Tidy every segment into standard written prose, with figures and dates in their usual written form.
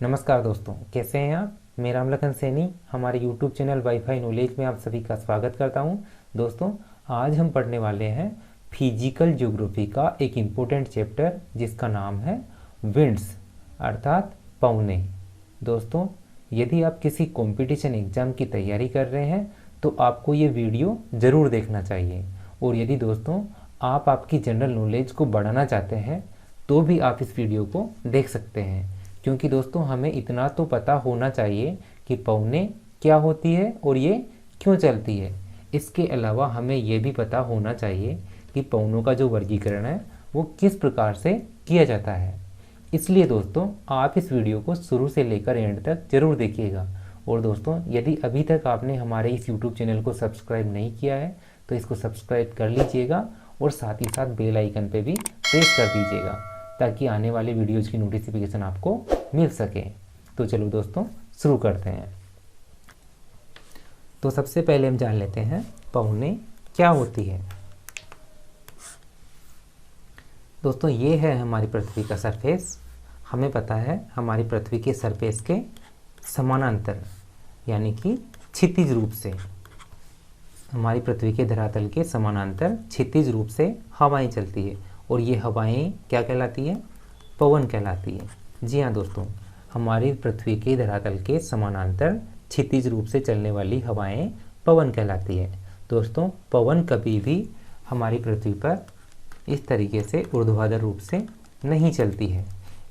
नमस्कार दोस्तों, कैसे हैं आप। मेरा नाम लखन सैनी, हमारे YouTube चैनल वाईफाई नॉलेज में आप सभी का स्वागत करता हूं। दोस्तों, आज हम पढ़ने वाले हैं फिजिकल ज्योग्राफी का एक इम्पोर्टेंट चैप्टर जिसका नाम है विंड्स अर्थात पवने। दोस्तों, यदि आप किसी कंपटीशन एग्ज़ाम की तैयारी कर रहे हैं तो आपको ये वीडियो ज़रूर देखना चाहिए। और यदि दोस्तों आप आपकी जनरल नॉलेज को बढ़ाना चाहते हैं तो भी आप इस वीडियो को देख सकते हैं, क्योंकि दोस्तों हमें इतना तो पता होना चाहिए कि पवने क्या होती है और ये क्यों चलती है। इसके अलावा हमें ये भी पता होना चाहिए कि पवनों का जो वर्गीकरण है वो किस प्रकार से किया जाता है। इसलिए दोस्तों आप इस वीडियो को शुरू से लेकर एंड तक ज़रूर देखिएगा। और दोस्तों, यदि अभी तक आपने हमारे इस यूट्यूब चैनल को सब्सक्राइब नहीं किया है तो इसको सब्सक्राइब कर लीजिएगा और साथ ही साथ बेल आइकन पे भी प्रेस कर दीजिएगा ताकि आने वाले वीडियोज़ की नोटिफिकेशन आपको मिल सके। तो चलो दोस्तों शुरू करते हैं। तो सबसे पहले हम जान लेते हैं पवने क्या होती है। दोस्तों, ये है हमारी पृथ्वी का सरफेस। हमें पता है हमारी पृथ्वी के सरफेस के समानांतर यानी कि क्षितिज रूप से, हमारी पृथ्वी के धरातल के समानांतर क्षितिज रूप से हवाएं चलती है और ये हवाएं क्या कहलाती है? पवन कहलाती है। जी हाँ दोस्तों, हमारी पृथ्वी के धरातल के समानांतर क्षितिज रूप से चलने वाली हवाएं पवन कहलाती है। दोस्तों, पवन कभी भी हमारी पृथ्वी पर इस तरीके से ऊर्ध्वाधर रूप से नहीं चलती है।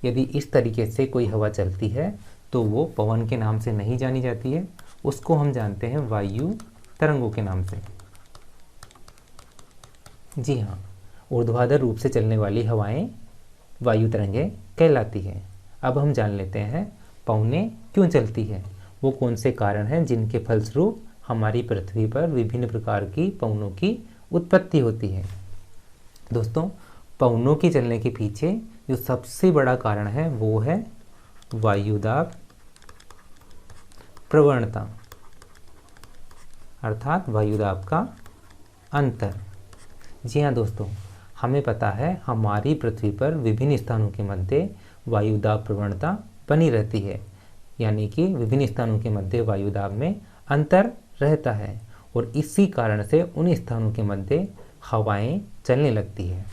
यदि इस तरीके से कोई हवा चलती है तो वो पवन के नाम से नहीं जानी जाती है, उसको हम जानते हैं वायु तरंगों के नाम से। जी हाँ, ऊर्ध्वाधर रूप से चलने वाली हवाएं वायु तरंगें कहलाती है। अब हम जान लेते हैं पवने क्यों चलती है, वो कौन से कारण हैं जिनके फलस्वरूप हमारी पृथ्वी पर विभिन्न प्रकार की पवनों की उत्पत्ति होती है। दोस्तों, पवनों के चलने के पीछे जो सबसे बड़ा कारण है वो है वायुदाब प्रवणता अर्थात वायुदाब का अंतर। जी हाँ दोस्तों, हमें पता है हमारी पृथ्वी पर विभिन्न स्थानों के मध्य वायुदाब प्रवणता बनी रहती है, यानी कि विभिन्न स्थानों के मध्य वायुदाब में अंतर रहता है और इसी कारण से उन स्थानों के मध्य हवाएं चलने लगती है।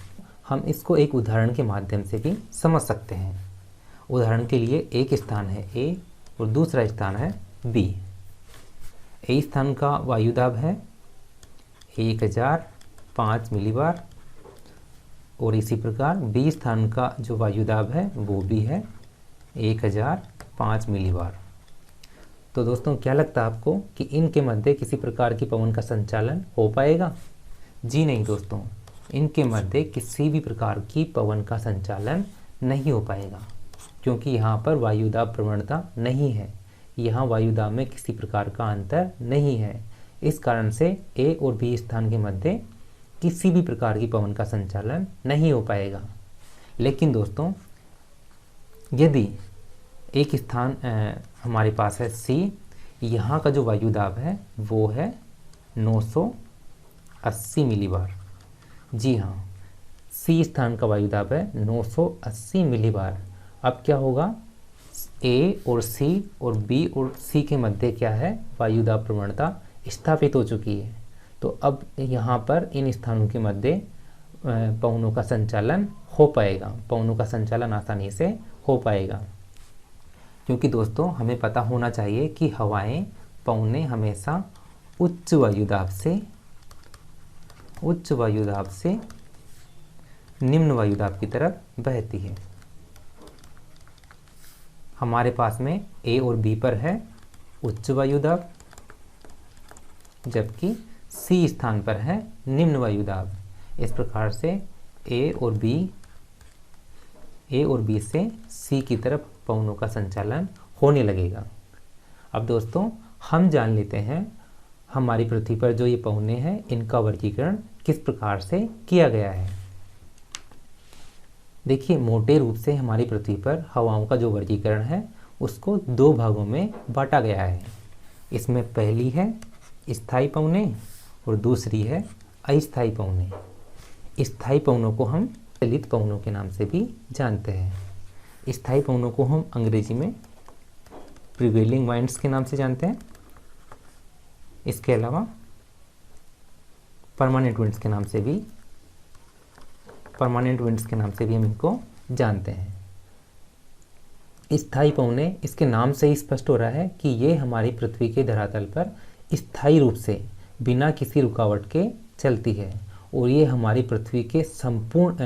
हम इसको एक उदाहरण के माध्यम से भी समझ सकते हैं। उदाहरण के लिए एक स्थान है ए और दूसरा स्थान है बी। ए स्थान का वायुदाब है 1005 मिलीबार और इसी प्रकार बी स्थान का जो वायुदाब है वो भी है 1005 मिलीबार। तो दोस्तों, क्या लगता है आपको कि इनके मध्य किसी प्रकार की पवन का संचालन हो पाएगा? जी नहीं दोस्तों, इनके मध्य किसी भी प्रकार की पवन का संचालन नहीं हो पाएगा, क्योंकि यहाँ पर वायुदाब प्रवणता नहीं है। यहाँ वायुदाब में किसी प्रकार का अंतर नहीं है। इस कारण से ए और बी स्थान के मध्य किसी भी प्रकार की पवन का संचालन नहीं हो पाएगा। लेकिन दोस्तों, यदि एक स्थान हमारे पास है सी, यहाँ का जो वायुदाब है वो है 980 मिलीबार। जी हाँ, सी स्थान का वायुदाब है 980 मिलीबार। अब क्या होगा? ए और सी और बी और सी के मध्य क्या है? वायुदाब प्रवणता स्थापित हो चुकी है। तो अब यहाँ पर इन स्थानों के मध्य पवनों का संचालन हो पाएगा, पवनों का संचालन आसानी से हो पाएगा। क्योंकि दोस्तों हमें पता होना चाहिए कि हवाएं पवने हमेशा उच्च वायुदाब से निम्न वायुदाब की तरफ बहती है। हमारे पास में ए और बी पर है उच्च वायुदाब, जबकि सी स्थान पर है निम्न वायुदाब। इस प्रकार से ए और बी से सी की तरफ पवनों का संचालन होने लगेगा। अब दोस्तों, हम जान लेते हैं हमारी पृथ्वी पर जो ये पवने हैं इनका वर्गीकरण किस प्रकार से किया गया है। देखिए, मोटे रूप से हमारी पृथ्वी पर हवाओं का जो वर्गीकरण है उसको दो भागों में बांटा गया है। इसमें पहली है स्थायी पवने और दूसरी है अस्थायी पवने। स्थायी पवनों को हम चलित पवनों के नाम से भी जानते हैं। स्थायी पवनों को हम अंग्रेजी में प्रिवेलिंग वाइंड्स के नाम से जानते हैं। इसके अलावा परमानेंट विंड्स के नाम से भी हम इनको जानते हैं। स्थायी पवने, इसके नाम से ही स्पष्ट हो रहा है कि ये हमारी पृथ्वी के धरातल पर स्थायी रूप से बिना किसी रुकावट के चलती है और ये हमारी पृथ्वी के संपूर्ण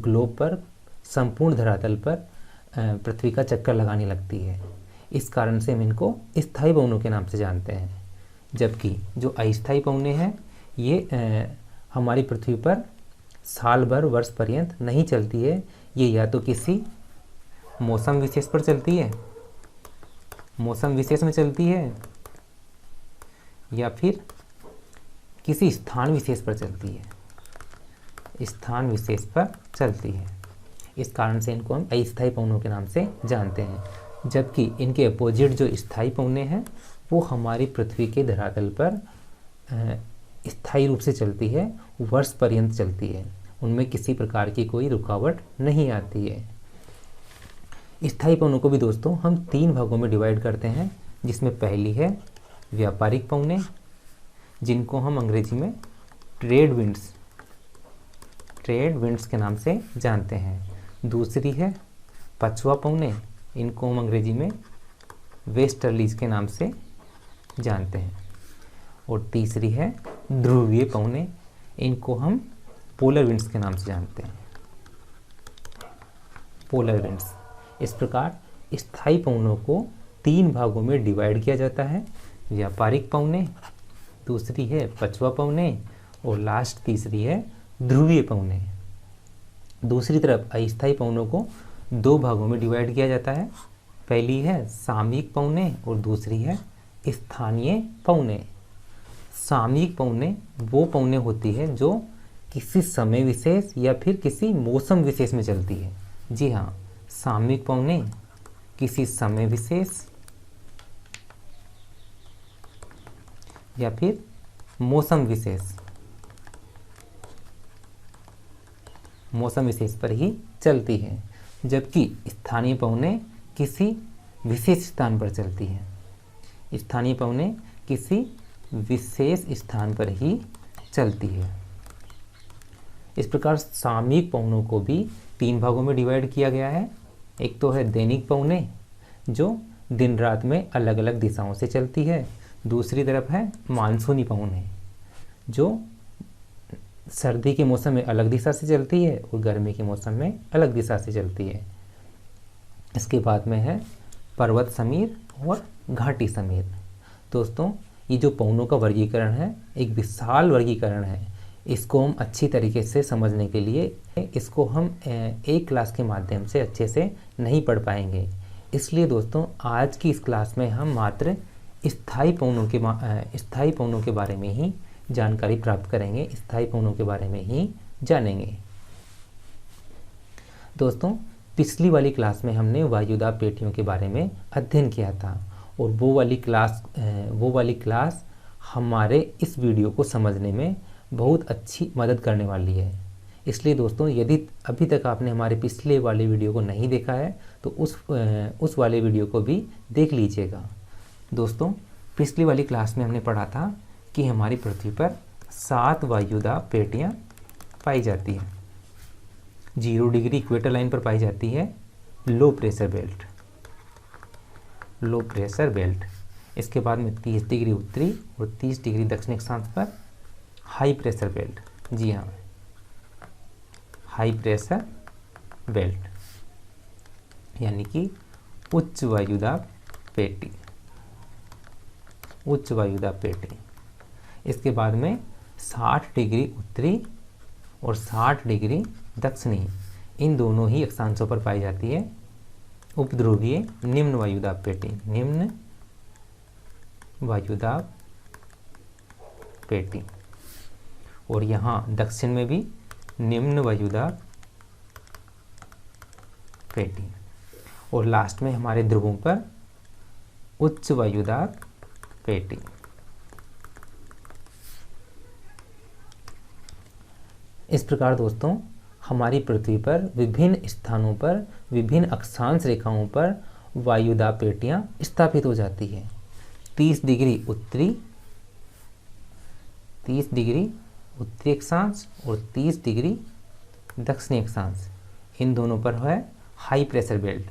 ग्लोब पर, संपूर्ण धरातल पर पृथ्वी का चक्कर लगाने लगती है। इस कारण से हम इनको स्थायी पवनों के नाम से जानते हैं। जबकि जो अस्थायी पवने हैं ये हमारी पृथ्वी पर साल भर, वर्ष पर्यंत नहीं चलती है। ये या तो किसी मौसम विशेष पर चलती है, मौसम विशेष में चलती है, या फिर किसी स्थान विशेष पर चलती है, स्थान विशेष पर चलती है। इस कारण से इनको हम अस्थायी पवनों के नाम से जानते हैं। जबकि इनके अपोजिट जो स्थायी पवने हैं वो हमारी पृथ्वी के धरातल पर स्थायी रूप से चलती है, वर्ष पर्यंत चलती है, उनमें किसी प्रकार की कोई रुकावट नहीं आती है। स्थायी पवनों को भी दोस्तों हम 3 भागों में डिवाइड करते हैं, जिसमें पहली है व्यापारिक पवने, जिनको हम अंग्रेजी में ट्रेड विंड्स के नाम से जानते हैं। दूसरी है पछुआ पवने, इनको हम अंग्रेजी में वेस्टर्लीज के नाम से जानते हैं। और तीसरी है ध्रुवीय पवने, इनको हम पोलर विंड्स के नाम से जानते हैं, पोलर विंड्स। इस प्रकार स्थायी पवनों को 3 भागों में डिवाइड किया जाता है, व्यापारिक पवने, दूसरी है पछुआ पवने और लास्ट तीसरी है ध्रुवीय पवने। दूसरी तरफ अस्थायी पवनों को 2 भागों में डिवाइड किया जाता है, पहली है सामयिक पवने और दूसरी है स्थानीय पवने। सामयिक पवने वो पवने होती है जो किसी समय विशेष या फिर किसी मौसम विशेष में चलती है। जी हाँ, सामयिक पवने किसी समय विशेष या फिर मौसम विशेष पर ही चलती है, जबकि स्थानीय पवने किसी विशेष स्थान पर चलती है। स्थानीय पवने किसी विशेष स्थान पर ही चलती है। इस प्रकार सामयिक पवनों को भी 3 भागों में डिवाइड किया गया है। एक तो है दैनिक पवने, जो दिन रात में अलग अलग दिशाओं से चलती है। दूसरी तरफ है मानसूनी पवने, जो सर्दी के मौसम में अलग दिशा से चलती है और गर्मी के मौसम में अलग दिशा से चलती है। इसके बाद में है पर्वत समीर और घाटी समीर। दोस्तों, ये जो पवनों का वर्गीकरण है एक विशाल वर्गीकरण है। इसको हम अच्छी तरीके से समझने के लिए इसको हम एक क्लास के माध्यम से अच्छे से नहीं पढ़ पाएंगे। इसलिए दोस्तों, आज की इस क्लास में हम मात्र स्थायी पवनों के बारे में ही जानकारी प्राप्त करेंगे, स्थायी पवनों के बारे में ही जानेंगे। दोस्तों, पिछली वाली क्लास में हमने वायुदाब पेटियों के बारे में अध्ययन किया था और वो वाली क्लास हमारे इस वीडियो को समझने में बहुत अच्छी मदद करने वाली है। इसलिए दोस्तों, यदि अभी तक आपने हमारे पिछले वाले वीडियो को नहीं देखा है तो उस वाले वीडियो को भी देख लीजिएगा। दोस्तों, पिछली वाली क्लास में हमने पढ़ा था कि हमारी पृथ्वी पर 7 वायुदाब पेटियाँ पाई जाती हैं। 0 डिग्री इक्वेटर लाइन पर पाई जाती है लो प्रेशर बेल्ट। इसके बाद में 30 डिग्री उत्तरी और 30 डिग्री दक्षिणी अक्षांश पर हाई प्रेशर बेल्ट। जी हाँ, हाई प्रेशर बेल्ट यानी कि उच्च वायुदाब पेटी। इसके बाद में 60 डिग्री उत्तरी और 60 डिग्री दक्षिणी, इन दोनों ही अक्षांशों पर पाई जाती है उपध्रुवीय निम्न वायुदाब पेटी। और यहाँ दक्षिण में भी निम्न वायुदाब पेटी। और लास्ट में हमारे ध्रुवों पर उच्च वायुदाब पेटी। इस प्रकार दोस्तों, हमारी पृथ्वी पर विभिन्न स्थानों पर, विभिन्न अक्षांश रेखाओं पर वायुदाब पेटियां स्थापित हो जाती है। 30 डिग्री उत्तरी अक्षांश और 30 डिग्री दक्षिणी अक्षांश, इन दोनों पर है हाई प्रेशर बेल्ट,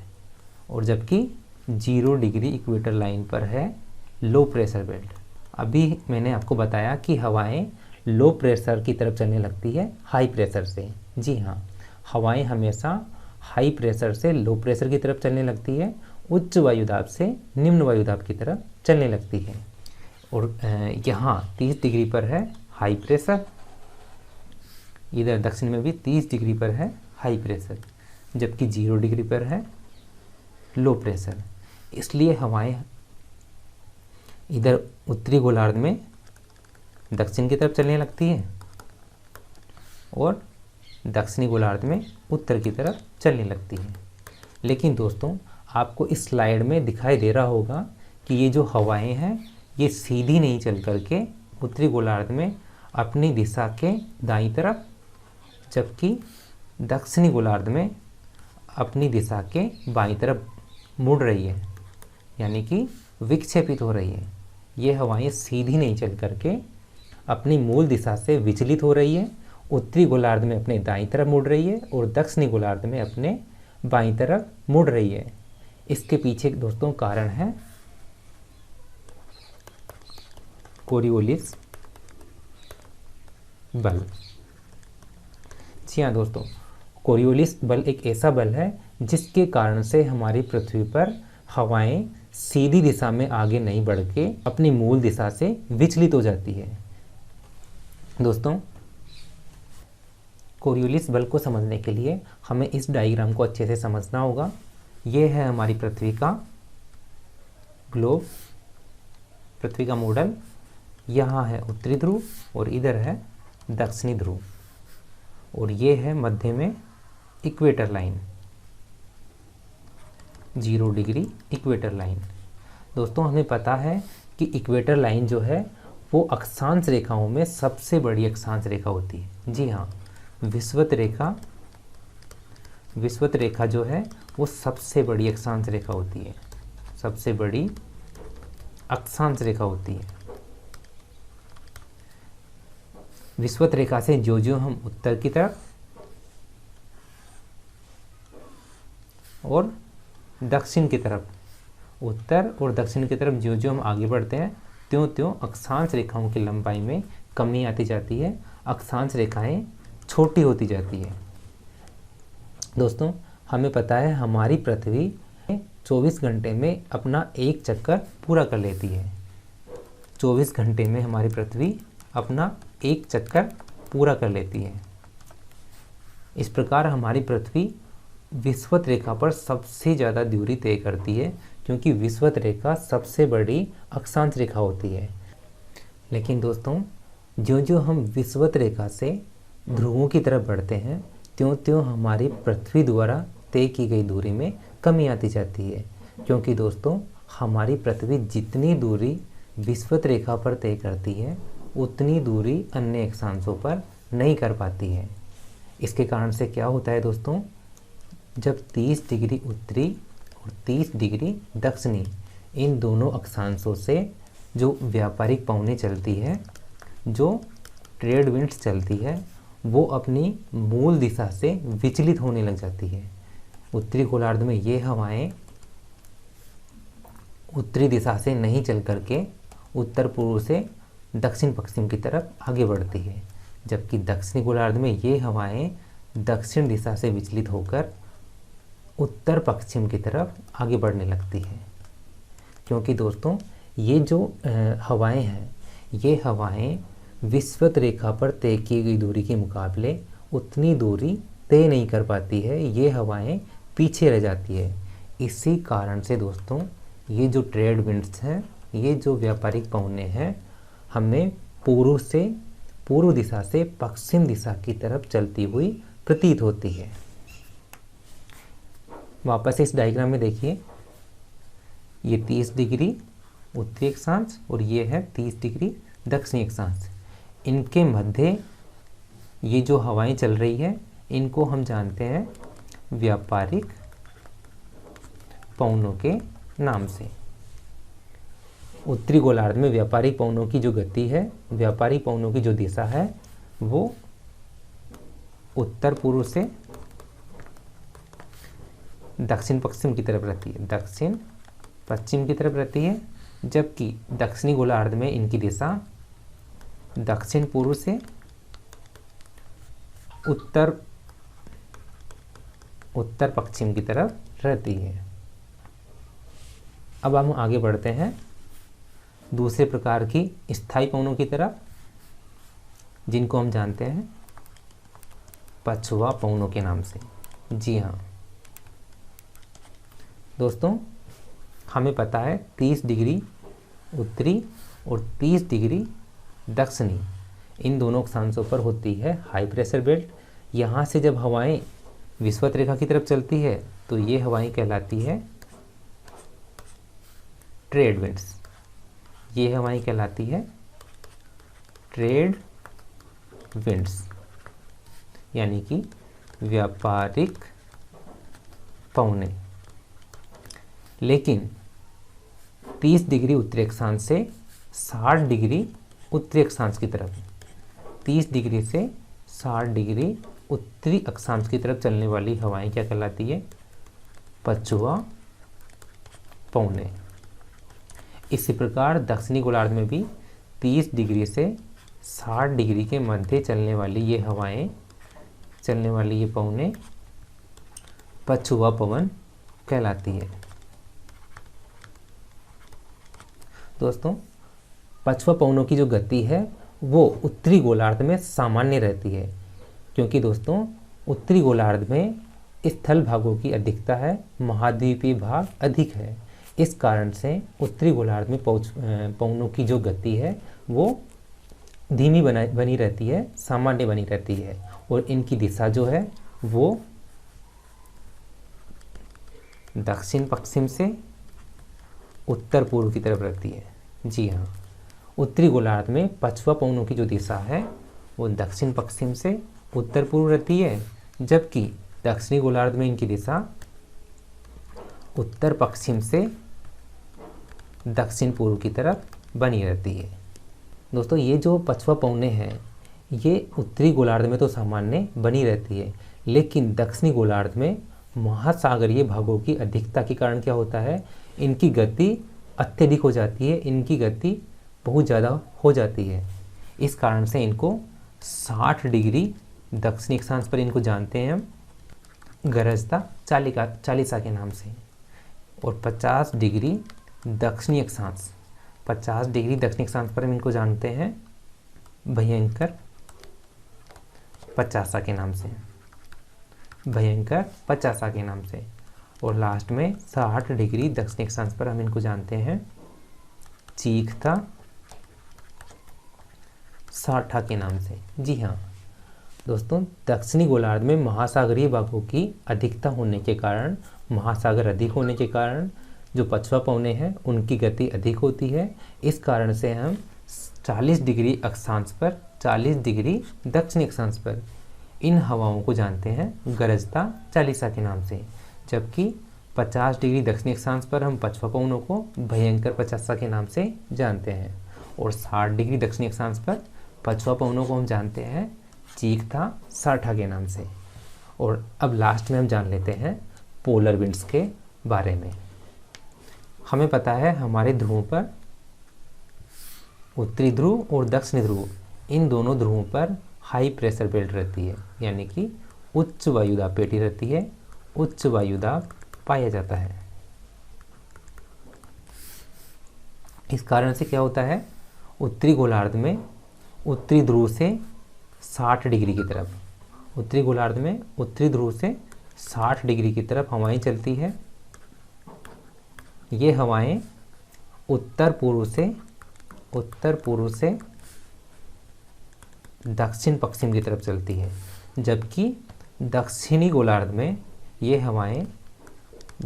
और जबकि 0 डिग्री इक्वेटर लाइन पर है लो प्रेशर बेल्ट। अभी मैंने आपको बताया कि हवाएं लो प्रेशर की तरफ चलने लगती है हाई प्रेशर से। जी हाँ, हवाएं हमेशा हाई प्रेशर से लो प्रेशर की तरफ चलने लगती है, उच्च वायुदाब से निम्न वायुदाब की तरफ चलने लगती है। और यहाँ 30 डिग्री पर है हाई प्रेशर, इधर दक्षिण में भी 30 डिग्री पर है हाई प्रेशर, जबकि 0 डिग्री पर है लो प्रेशर। इसलिए हवाएं इधर उत्तरी गोलार्ध में दक्षिण की तरफ चलने लगती है और दक्षिणी गोलार्ध में उत्तर की तरफ चलने लगती है। लेकिन दोस्तों, आपको इस स्लाइड में दिखाई दे रहा होगा कि ये जो हवाएं हैं ये सीधी नहीं चल करके उत्तरी गोलार्ध में अपनी दिशा के दाईं तरफ, जबकि दक्षिणी गोलार्ध में अपनी दिशा के बाईं तरफ मुड़ रही है, यानी कि विक्षेपित हो रही है। ये हवाएं सीधी नहीं चल करके अपनी मूल दिशा से विचलित हो रही है, उत्तरी गोलार्ध में अपने दाईं तरफ मुड़ रही है और दक्षिणी गोलार्ध में अपने बाईं तरफ मुड़ रही है। इसके पीछे दोस्तों कारण है कोरियोलिस बल। जी हाँ दोस्तों, कोरियोलिस बल एक ऐसा बल है जिसके कारण से हमारी पृथ्वी पर हवाएं सीधी दिशा में आगे नहीं बढ़ के अपनी मूल दिशा से विचलित हो जाती है। दोस्तों, कोरियोलिस बल को समझने के लिए हमें इस डायग्राम को अच्छे से समझना होगा। ये है हमारी पृथ्वी का ग्लोब, पृथ्वी का मॉडल। यहाँ है उत्तरी ध्रुव और इधर है दक्षिणी ध्रुव, और ये है मध्य में equator line, 0 degree equator line. दोस्तों, हमें पता है कि इक्वेटर लाइन जो है वो अक्षांश रेखाओं में सबसे बड़ी अक्षांश रेखा होती है। जी हाँ, विषुवत रेखा जो है वो सबसे बड़ी अक्षांश रेखा होती है, सबसे बड़ी अक्षांश रेखा होती है। विषुवत रेखा से जो हम उत्तर की तरफ और दक्षिण की तरफ, उत्तर और दक्षिण की तरफ जो हम आगे बढ़ते हैं त्यों अक्षांश रेखाओं की लंबाई में कमी आती जाती है, अक्षांश रेखाएं छोटी होती जाती है। दोस्तों, हमें पता है हमारी पृथ्वी 24 घंटे में अपना एक चक्कर पूरा कर लेती है। 24 घंटे में हमारी पृथ्वी अपना एक चक्कर पूरा कर लेती है। इस प्रकार हमारी पृथ्वी विषुवत रेखा पर सबसे ज़्यादा दूरी तय करती है, क्योंकि विषुवत रेखा सबसे बड़ी अक्षांश रेखा होती है। लेकिन दोस्तों, जो हम विषुवत रेखा से ध्रुवों की तरफ बढ़ते हैं त्यों हमारी पृथ्वी द्वारा तय की गई दूरी में कमी आती जाती है, क्योंकि दोस्तों हमारी पृथ्वी जितनी दूरी विषुवत रेखा पर तय करती है उतनी दूरी अन्य अक्षांशों पर नहीं कर पाती है। इसके कारण से क्या होता है दोस्तों, जब 30 डिग्री उत्तरी और 30 डिग्री दक्षिणी इन दोनों अक्षांशों से जो व्यापारिक पवनें चलती है, जो ट्रेड विंड्स चलती है, वो अपनी मूल दिशा से विचलित होने लग जाती है। उत्तरी गोलार्ध में ये हवाएं उत्तरी दिशा से नहीं चल करके उत्तर पूर्व से दक्षिण पश्चिम की तरफ आगे बढ़ती है, जबकि दक्षिणी गोलार्ध में ये हवाएं दक्षिण दिशा से विचलित होकर उत्तर पश्चिम की तरफ आगे बढ़ने लगती है। क्योंकि दोस्तों ये जो हवाएं हैं, ये हवाएं विषुवत रेखा पर तय की गई दूरी के मुकाबले उतनी दूरी तय नहीं कर पाती है, ये हवाएं पीछे रह जाती है। इसी कारण से दोस्तों ये जो ट्रेड विंड्स हैं, ये जो व्यापारिक पवनें हैं, हमें पूर्व दिशा से पश्चिम दिशा की तरफ चलती हुई प्रतीत होती है। वापस इस डायग्राम में देखिए, ये 30 डिग्री उत्तरी अक्षांश और ये है 30 डिग्री दक्षिणी अक्षांश। इनके मध्य ये जो हवाएं चल रही है इनको हम जानते हैं व्यापारिक पवनों के नाम से। उत्तरी गोलार्ध में व्यापारिक पवनों की जो गति है, व्यापारिक पवनों की जो दिशा है, वो उत्तर पूर्व से दक्षिण पश्चिम की तरफ रहती है, दक्षिण पश्चिम की तरफ रहती है, जबकि दक्षिणी गोलार्ध में इनकी दिशा दक्षिण पूर्व से उत्तर पश्चिम की तरफ रहती है। अब हम आगे बढ़ते हैं दूसरे प्रकार की स्थायी पवनों की तरफ, जिनको हम जानते हैं पछुआ पवनों के नाम से। जी हाँ दोस्तों, हमें पता है 30 डिग्री उत्तरी और 30 डिग्री दक्षिणी, इन दोनों अक्षांशों पर होती है हाई प्रेशर बेल्ट। यहाँ से जब हवाएं विषुवत रेखा की तरफ चलती है तो ये हवाएं कहलाती है ट्रेड विंड्स। ये हवाएं कहलाती है ट्रेड विंड्स, यानी कि व्यापारिक पवने। लेकिन 30 डिग्री उत्तरी अक्षांश से 60 डिग्री उत्तरी अक्षांश की तरफ, 30 डिग्री से 60 डिग्री उत्तरी अक्षांश की तरफ चलने वाली हवाएं क्या कहलाती है? पछुआ पवने। इसी प्रकार दक्षिणी गोलार्ध में भी 30 डिग्री से 60 डिग्री के मध्य चलने वाली ये हवाएं, चलने वाली ये पवने पछुआ पवन कहलाती है। दोस्तों, पछुआ पवनों की जो गति है वो उत्तरी गोलार्ध में सामान्य रहती है, क्योंकि दोस्तों उत्तरी गोलार्ध में स्थल भागों की अधिकता है, महाद्वीपीय भाग अधिक है। इस कारण से उत्तरी गोलार्ध में पवनों की जो गति है वो धीमी बनी रहती है, सामान्य बनी रहती है, और इनकी दिशा जो है वो दक्षिण पश्चिम से उत्तर पूर्व की तरफ रहती है। जी हाँ, उत्तरी गोलार्ध में पछुआ पवनों की जो दिशा है वो दक्षिण पश्चिम से उत्तर पूर्व रहती है, जबकि दक्षिणी गोलार्ध में इनकी दिशा उत्तर पश्चिम से दक्षिण पूर्व की तरफ बनी रहती है। दोस्तों, ये जो पछुआ पवने हैं ये उत्तरी गोलार्ध में तो सामान्य बनी रहती है, लेकिन दक्षिणी गोलार्ध में महासागरीय भागों की अधिकता के कारण क्या होता है, इनकी गति अत्यधिक हो जाती है, इनकी गति बहुत ज़्यादा हो जाती है। इस कारण से इनको 60 डिग्री दक्षिणी अक्षांश पर इनको जानते हैं हम गरजता चालिसा के नाम से, और 50 डिग्री दक्षिणी अक्षांश, 50 डिग्री दक्षिणी अक्षांश पर हम इनको जानते हैं भयंकर पचासा के नाम से, भयंकर पचासा के नाम से। और लास्ट में 60 डिग्री दक्षिणी अक्षांश पर हम इनको जानते हैं चीखता साठा के नाम से। जी हाँ दोस्तों, दक्षिणी गोलार्ध में महासागरीय भागों की अधिकता होने के कारण, महासागर अधिक होने के कारण जो पछुआ पवने हैं उनकी गति अधिक होती है। इस कारण से हम 40 डिग्री अक्षांश पर, 40 डिग्री दक्षिणी अक्षांश पर इन हवाओं को जानते हैं गरजता चालिसा के नाम से, जबकि 50 डिग्री दक्षिणी अक्षांश पर हम पछुआ पवनों को भयंकर पचासा के नाम से जानते हैं, और 60 डिग्री दक्षिणी अक्षांश पर पछुआ पवनों को हम जानते हैं चीखता साठा के नाम से। और अब लास्ट में हम जान लेते हैं पोलर विंड्स के बारे में। हमें पता है हमारे ध्रुवों पर, उत्तरी ध्रुव और दक्षिणी ध्रुव, इन दोनों ध्रुवों पर हाई प्रेशर बेल्ट रहती है, यानी कि उच्च वायुदाब पेटी रहती है, उच्च वायुदाब पाया जाता है। इस कारण से क्या होता है, उत्तरी गोलार्ध में उत्तरी ध्रुव से 60 डिग्री की तरफ, उत्तरी गोलार्ध में उत्तरी ध्रुव से 60 डिग्री की तरफ हवाएं चलती है। ये हवाएं उत्तर पूर्व से दक्षिण पश्चिम की तरफ चलती है, जबकि दक्षिणी गोलार्ध में ये हवाएं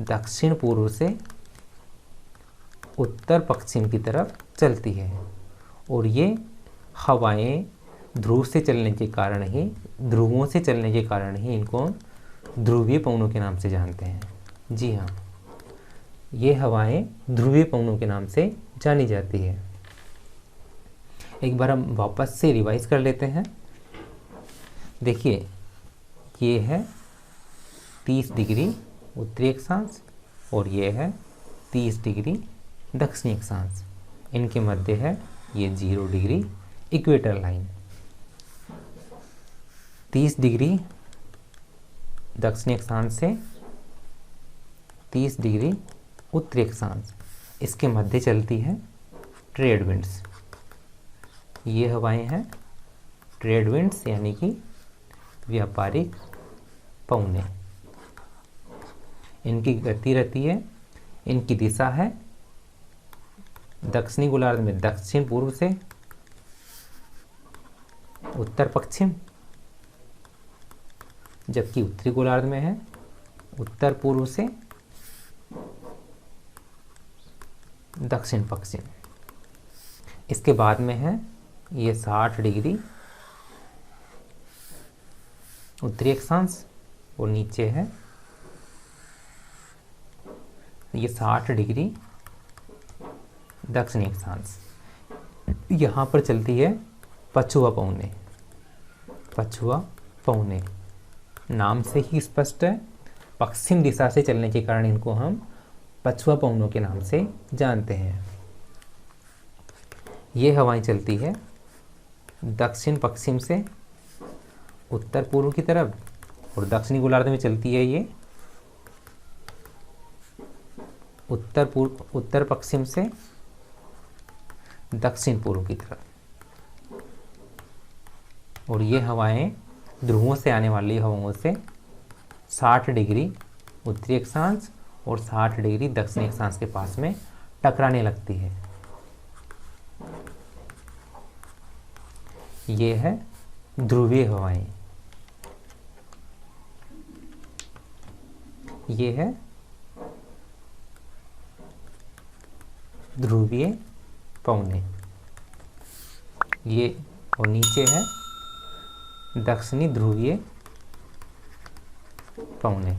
दक्षिण पूर्व से उत्तर पश्चिम की तरफ चलती है। और ये हवाएं ध्रुव से चलने के कारण ही, ध्रुवों से चलने के कारण ही इनको ध्रुवीय पवनों के नाम से जानते हैं। जी हाँ ये हवाएं ध्रुवीय पवनों के नाम से जानी जाती है। एक बार हम वापस से रिवाइज कर लेते हैं। देखिए, ये है 30 डिग्री उत्तरी अक्षांश और ये है 30 डिग्री दक्षिणी अक्षांश। इनके मध्य है ये 0 डिग्री इक्वेटर लाइन। 30 डिग्री दक्षिणी अक्षांश से 30 डिग्री उत्तरी अक्षांश, इसके मध्य चलती है ट्रेड विंड्स। ये हवाएं हैं ट्रेड विंड्स, यानी कि व्यापारिक पवने। इनकी गति रहती है, इनकी दिशा है दक्षिणी गोलार्ध में दक्षिण पूर्व से उत्तर पश्चिम, जबकि उत्तरी गोलार्ध में है उत्तर पूर्व से दक्षिण पश्चिम। इसके बाद में है ये 60 डिग्री उत्तरी अक्षांश और नीचे है ये 60 डिग्री दक्षिणी अक्षांश। यहाँ पर चलती है पछुआ पवने। पछुआ पवने नाम से ही स्पष्ट है, पश्चिम दिशा से चलने के कारण इनको हम पछुआ पवनों के नाम से जानते हैं। ये हवाएं चलती है दक्षिण पश्चिम से उत्तर पूर्व की तरफ और दक्षिणी गोलार्ध में चलती है ये उत्तर पश्चिम से दक्षिण पूर्व की तरफ। और ये हवाएं ध्रुवों से आने वाली हवाओं से 60 डिग्री उत्तरी अक्षांश और 60 डिग्री दक्षिणी अक्षांश के पास में टकराने लगती है। ये है ध्रुवीय हवाएं। ये है ध्रुवीय पवने। ये और नीचे है दक्षिणी ध्रुवीय पवने।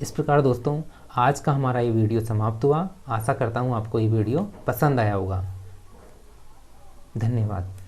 इस प्रकार दोस्तों आज का हमारा ये वीडियो समाप्त हुआ। आशा करता हूँ आपको ये वीडियो पसंद आया होगा। धन्यवाद।